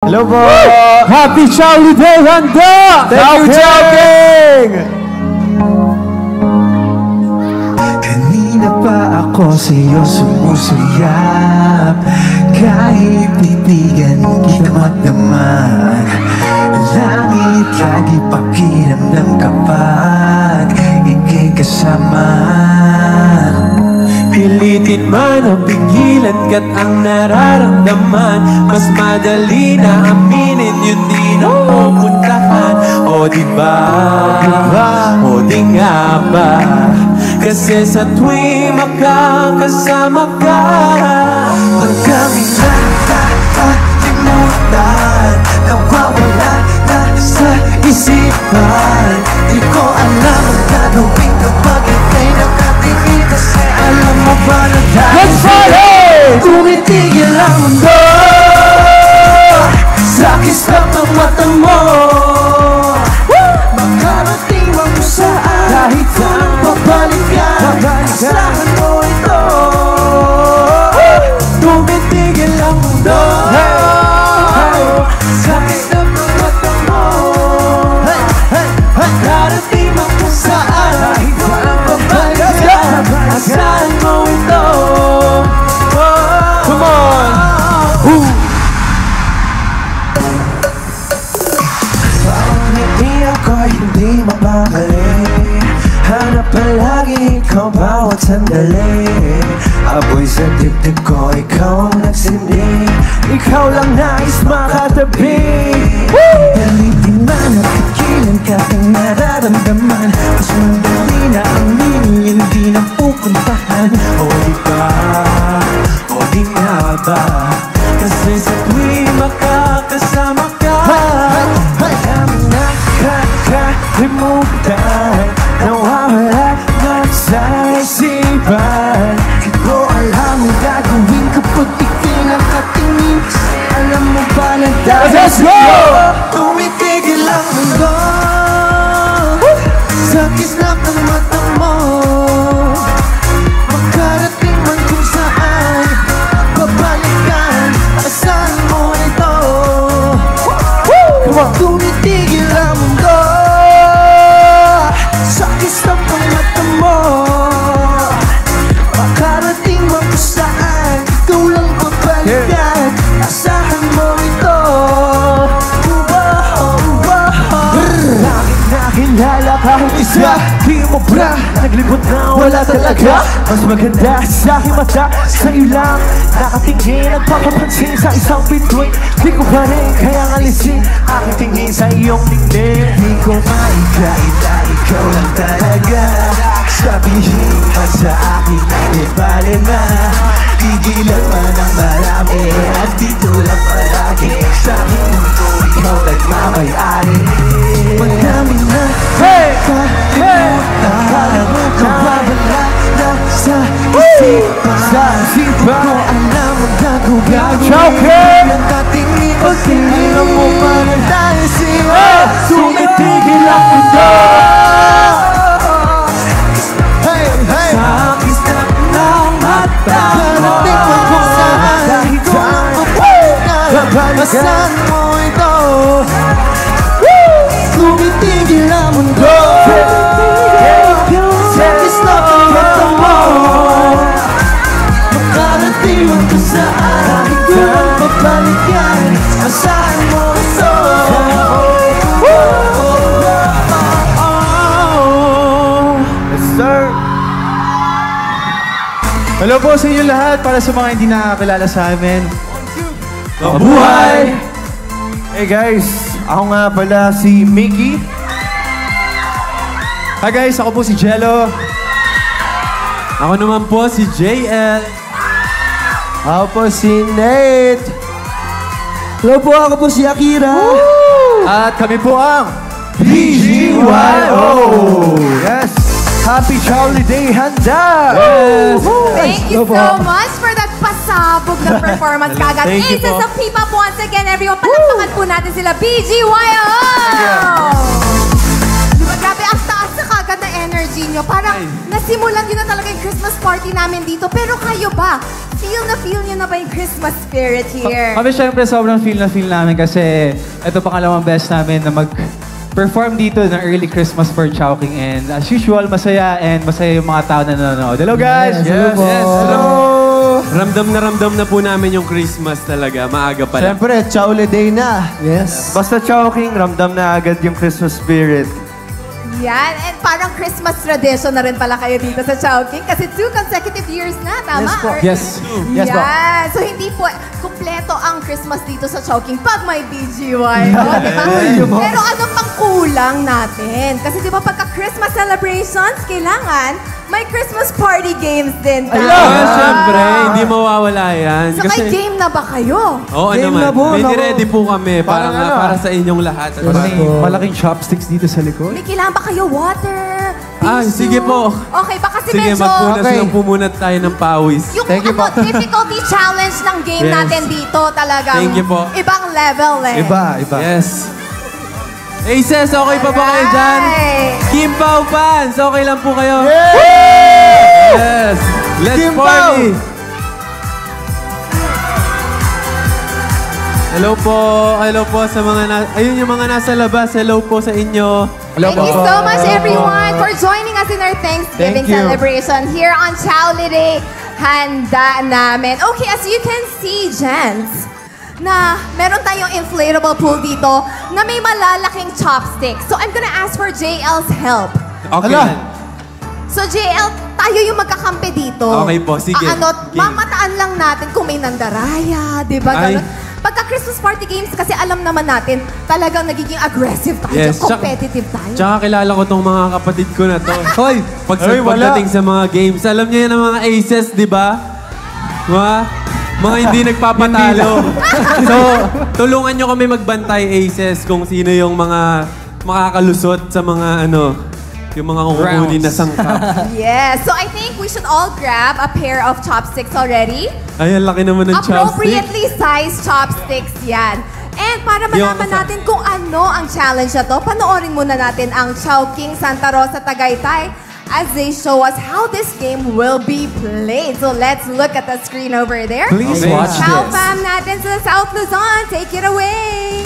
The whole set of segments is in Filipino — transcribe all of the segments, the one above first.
Hello po! Happy Charlie Day, handa! Thank you, Chowking! Kanina pa ako sa'yo sumusuyap, kahit titigan kita magdamag. Langit lagi pakiramdam kapag ika'y kasama. Pilitin man o pigilan ka't ang nararamdaman, mas madali na aminin yun di na pupuntahan. O diba? O di nga ba? Kasi sa tuwing makakasama ka, pag kami nakakalimutan, nawawala na sa isipan. Di ko alam ang gagawin kapag ika'y nakatingin, kasi alam mo ba na dahil sa'yo tumitigil ang mundo sa kislap ng mata mo. Makarating man kung saan, kahit saan pabalikan, asahan mo ito. Tumitigil ang mundo sa kislap ng mata mo. Makarating man kung saan, kahit saan pabalikan, asahan mo ito. Come on! Hindi ako hindi mapakali, hanap palagi ikaw bawat sandali. Apoy sa dibdib ko, ikaw ang nagsindi, ikaw lang nais makatabi. Dalitin man at kakilan ka ang nararamdaman, mas madali na aminin, hindi na pupuntahan. O diba? O di nga ba? Kasi sa tuwing makakasama ka, alam nakakalimutan, nawawala na sa isipan. Di ko alam ang gagawin kapag ika'y nakatingin, kasi alam mo ba na dahil sa'yo tumitigil ang mundo sa kislap ng mata mo. Makarating man kung saan, babalikan, asahan mo ito. Tumitigil ang mundo sa kislap ng mata mo. Makarating man kung saan, ikaw lang babalikan, asahan mo ito. Nakilala ka ang isa, di mo bra, naglibot na wala talaga. Mas maganda sa aking mata, sa'yo lang nakatingin, nagpapapansin sa isang bituin. Di ko pa rin kayang alisin aking tingin sa iyong tingin. Di ko maikaila, ikaw lang talaga. Sabihin man sa akin, di bale na. Tigilan man ang marami, at dito lang palagi sa aking mundo, ikaw nagmamayari. Madami na kalimutan, nawawala na sa isipan. Di ko alam ang gagawin, nakatingin kasi alam mo pa na dahil sa'yo tumitigil ang mundo. Sa kislap ng mata mo, parating mo kung saan, kahit saan mapagkan, asahan mo ito. Tumitigil ang mundo sa kislap ng mata mo. Makarating man kung saan, kahit saan mapagkan, asahan mo ito. Yes, sir! Hello po sa inyo lahat, para sa mga hindi nakakilala sa amin. Mabuhay! Hey guys, ako nga pala si Mickey. Hi guys, ako po si Jello. Ako naman po si JL. Ako po si Nate. Hello po, ako po si Akira. At kami po ang BGYO! Yes! Happy Charlie Day, handa! Yes! Thank you so much for that pasabog na performance kagad. Thank you Aces po. of P-pop once again, everyone. Palakpakan po natin sila, BGYO! Diba, grabe, ang taas na kagad na energy nyo. Parang nasimulan nyo na talaga yung Christmas party namin dito. Pero kayo ba, feel nyo na ba yung Christmas spirit here? Kami syempre sobrang feel namin kasi ito pangalawang best namin na mag-perform dito ng early Christmas for Chowking. And as usual, masaya yung mga tao na nanonood. Hello guys! Yes, hello! Ramdam na po namin yung Christmas talaga. Maaga pa lang. Siyempre, Chowle Day na. Yes. Basta Chowking, ramdam na agad yung Christmas spirit. Yan, and parang Christmas tradition na rin pala kayo dito sa Chowking kasi 2 consecutive years na, tama? Yes po. Or- Yes. Yes po. Yan. So hindi po kumpleto ang Christmas dito sa Chowking pag may BGY. No? Diba? Pero ano pang kulang natin? Kasi di ba pagka Christmas celebrations, kailangan may Christmas party games din tayo. Siyempre, hindi mawawala yan. So may game na ba kayo? Oo Game naman. na po, May naku. ready po kami para, para sa inyong lahat. Malaking chopsticks dito sa likod. May kailangan ba kayo water? Sige tissue? po. Okay, baka kasi Sige, medyo... magpunas lang pumunat tayo ng pawis. Yung difficulty challenge ng game Yes. natin dito talagang Thank you po. ibang level eh. Iba. Yes. Aces, okay pa ba kayo dyan? Alright. Kim Pao fans, okay lang po kayo? Yes! Let's Kim party! Hello po sa mga ayun yung mga nasa labas. Hello po sa inyo. Thank you so much everyone for joining us in our Thanksgiving Thank you. celebration here on Chowle Day. Handa namin. Okay, as you can see, gents, na meron tayong inflatable pool dito na may malalaking chopsticks. So I'm gonna ask for JL's help. Okay. So JL, tayo yung magkakampi dito. Okay po, sige. Game. Mamataan lang natin kung may nandaraya, di ba? Ay. Ganun. Pagka Christmas party games, kasi alam naman natin, talagang nagiging aggressive tayo, Yes, competitive tayo. Tsaka kilala ko tong mga kapatid ko na to. Hoy! Pagdating sa mga games, alam niyo yan ang mga aces, di ba? Mga hindi nagpapatalo. So, tulungan nyo kami magbantay aces kung sino yung mga makakalusot sa mga yung mga kukunin na sangkap. Yes, so I think we should all grab a pair of chopsticks already. Ay, ang laki naman ng chopstick. Appropriately sized chopsticks yan. And para malaman natin kung ano ang challenge na to, panoorin muna natin ang Chowking Santa Rosa Tagaytay as they show us how this game will be played. So let's look at the screen over there. Please watch Chow this. fam natin sa South Luzon, take it away.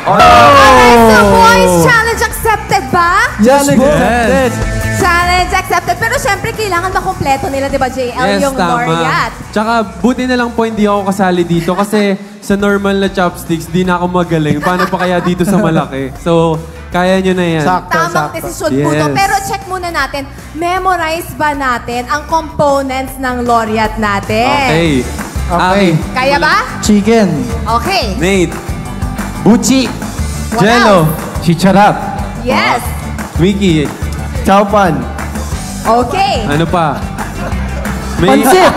Alright, so boys, challenge accepted ba? Yes, Yes. Challenge accepted. Pero syempre, kailangan makumpleto nila, di ba, JL, yung laureate? Tsaka, buti na lang po hindi ako kasali dito kasi sa normal na chopsticks, di na ako magaling. Paano pa kaya dito sa malaki? So, kaya nyo na yan. Tamang desisyon po to. Yes. Pero check muna natin, memorize ba natin ang components ng laureate natin? Okay. Okay. Kaya ba? Chicken. Okay. Nate. Buchi. What Jello. Chicharap. Yes. Mickey. Chowpan. Okay. Ano pa? Pansit.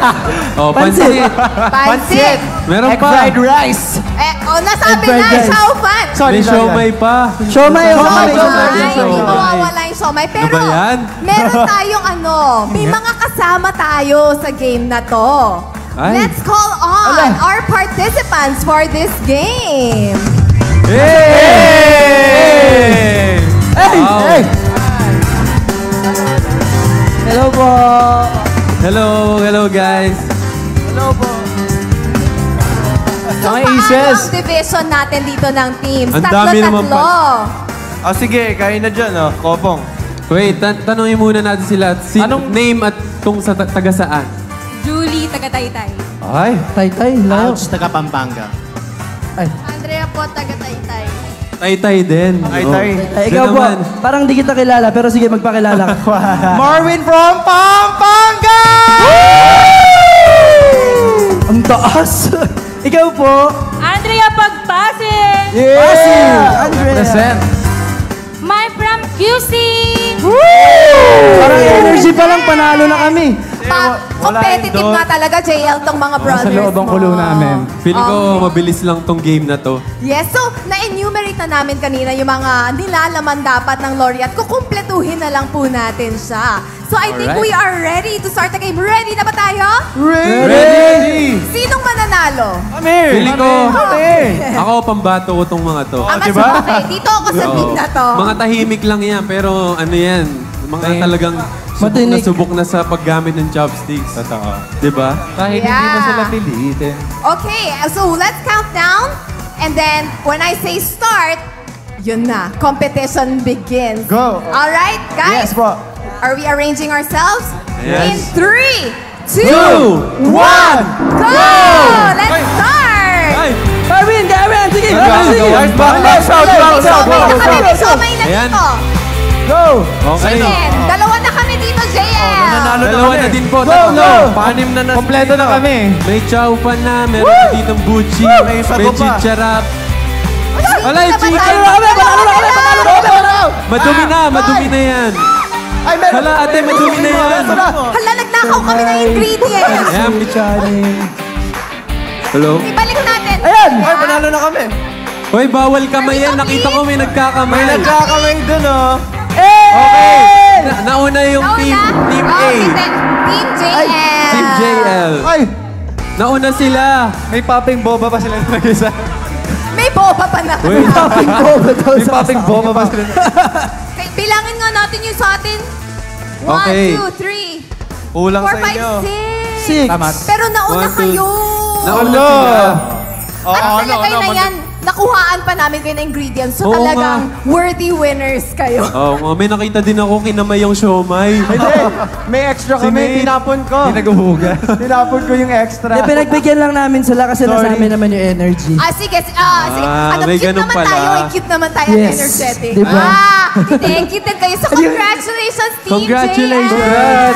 Oh, pansit. Pansit. Meron Egg pa. fried rice. Nasabi fried na, rice. Chow fan. May siomay pa. Siomay. Siomay. Siomay. Hindi mawawala yung siomay. Pero Ano ba yan? meron tayong may mga kasama tayo sa game na to. Ay. Let's call on our participants for this game. Hey! Hey! Wow. Hey! Hello po. Hello guys. So, Mga paano aces. ang division natin dito ng teams? Ang dami naman Tatlo-tatlo. Sige, kain na dyan, Kopong. Wait, tanongin muna natin sila. Anong name at kung sa taga saan? Julie, taga-Taytay. Ay, tay-tay. Layo. taga Pampanga. Ay. Andrea po, taga-Taytay. Tay-tay din. Tay-tay. Oh. Ay, ikaw Yan po. naman. Parang di kita kilala, pero sige, magpakilala ka. Marvin from Pampanga! Ang taas. Ikaw po. Andrea Pagpasin. Yeah! Present. My from QC. Parang energy pa lang, panalo na kami. Competitive nga talaga, JL, tong mga brothers Sa loob ang mo. kulo namin. Feeling ko mabilis lang tong game na to. Yes, so na-enumerate na namin kanina yung mga nilalaman dapat ng laureate. Kukumpletuhin na lang po natin siya. So I think Alright. we are ready to start the game. Ready na ba tayo? Ready! Sinong mananalo manalo? Kami! Feeling ko, Kami! ako pambato ko tong mga to. Mas diba? okay. Dito ako sa Oo. team na to. Mga tahimik lang yan, pero ano yan, mga talagang subok na sa paggamit ng chopsticks. Totoo. Diba? Kahit hindi mo Yeah. sila pilitin. Okay, so let's count down. And then, when I say start, yun na. Competition begins. Go. All right, guys? Yes, po. Are we arranging ourselves? Yes. In 3, 2, 1! go! Let's start! Ay! Gawin! Sige! Go, go. Bounce out! Bounce out! Somay na Bounce kami, out! may somay na Ayan. dito. Go! Okay. Then, dalawa na kami dito, JL. Dalawa na din po. Go, Tatlo. go. Panim na nasa Kompleto na kami. May chow pan na, meron na ditong buchi, May isa may pa. chicharap. Wala yung Hindi chicken. naman Madumi na yan. Ay, meron! Hala, ate, madumi na yan. Hala, nagnakaw kami ng ingredients. Ayan, bichaning. Hello? Ibalik natin. Ayan! Ay, panalo na kami! Hoy, bawal kamay yan. Nakita ko may nagkakamay. Nagkakamay dun, oh! Okay. Nauna yung team A. Team JL. Team JL. Ay! Nauna sila. May popping boba pa sila nag-isa. May boba pa na. Wait. Popping boba daw May sa popping boba pa sila. Bilangin nga natin yung sa atin. Okay. 1, 2, 3, Kulang 4, sa inyo. 6. 5, 6. Tama. Pero nauna 1, 2. kayo. Nauna sila. At sa lagay na yan, nakuhaan pa namin kayo ng ingredients. So Oo talagang worthy winners kayo. Oh, may nakita din ako kinamay yung siomay. Hindi! May extra kami, May- tinapon ko. Hindi naghuhuga. Tinapon ko yung extra. Pinagbigyan lang namin sila kasi nasa Sorry. amin naman yung energy. Sige. Sige. may Cute ganun naman pala. tayo. Cute naman tayo. Yes. Energetic. Diba? Thank you din kayo. So congratulations, Team Congratulations. JL.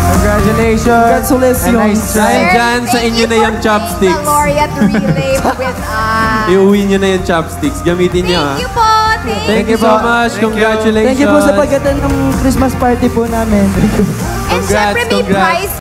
Congratulations! Congratulations. And nice try. Dahil dyan, sa Thank inyo you na yung for chopsticks. being the laureate relay with us. Iuwi nyo na yung chopsticks. Gamitin nyo, ha? Thank you po. Thank you so much. Congratulations. Thank you po sa pag-attend ng Christmas party po namin. And syempre may Congrats. prize